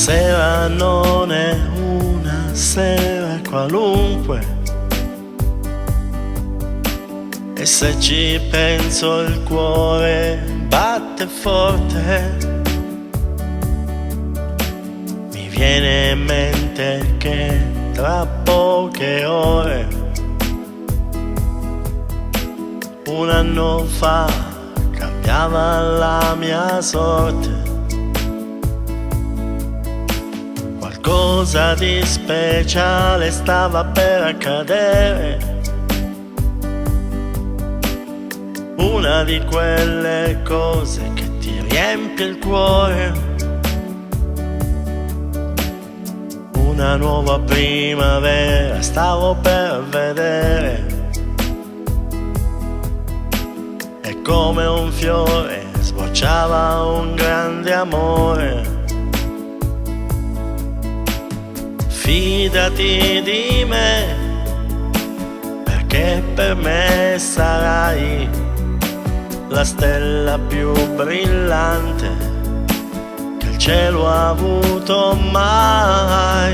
sera non è una sera qualunque, e se ci penso il cuore batte forte. Mi viene in mente che tra poche ore, un anno fa, cambiava la mia sorte. Qualcosa di speciale stava per accadere, una di quelle cose che ti riempie il cuore, una nuova primavera stavo per vedere, e come un fiore sbocciava un grande amore. Fidati di me, perché per me sarai la stella più brillante che il cielo ha avuto mai.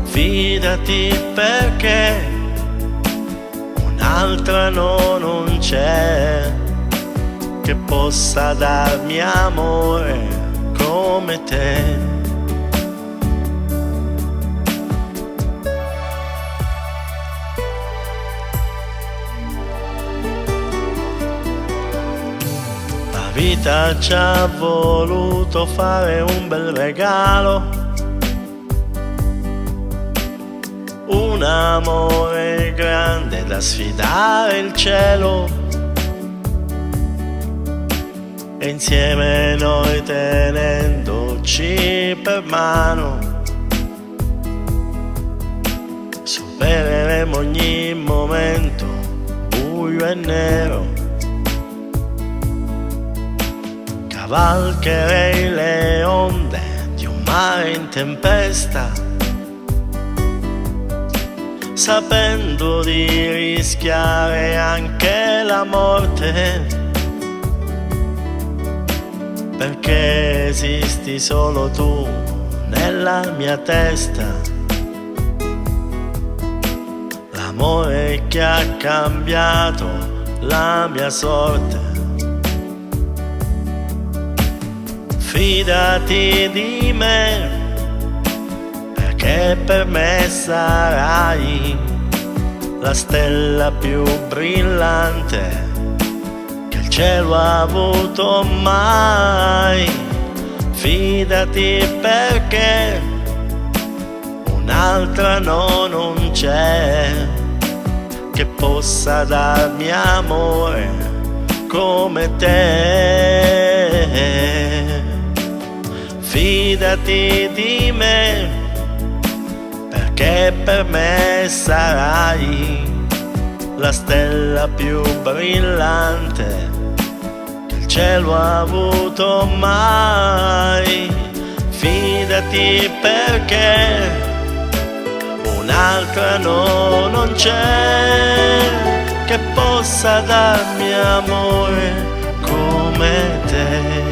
Fidati perché un'altra non c'è che possa darmi amore come te. La vita ci ha voluto fare un bel regalo, un amore grande da sfidare il cielo, e insieme noi tenendoci per mano supereremo ogni momento buio e nero. Cavalcherei le onde di un mare in tempesta, sapendo di rischiare anche la morte, perché esisti solo tu nella mia testa, l'amore che ha cambiato la mia sorte. Fidati di me, perché per me sarai la stella più brillante che il cielo ha avuto mai. Fidati perché un'altra non c'è che possa darmi amore come te. Fidati di me, perché per me sarai la stella più brillante che il cielo ha avuto mai. Fidati perché un'altra non c'è che possa darmi amore come te.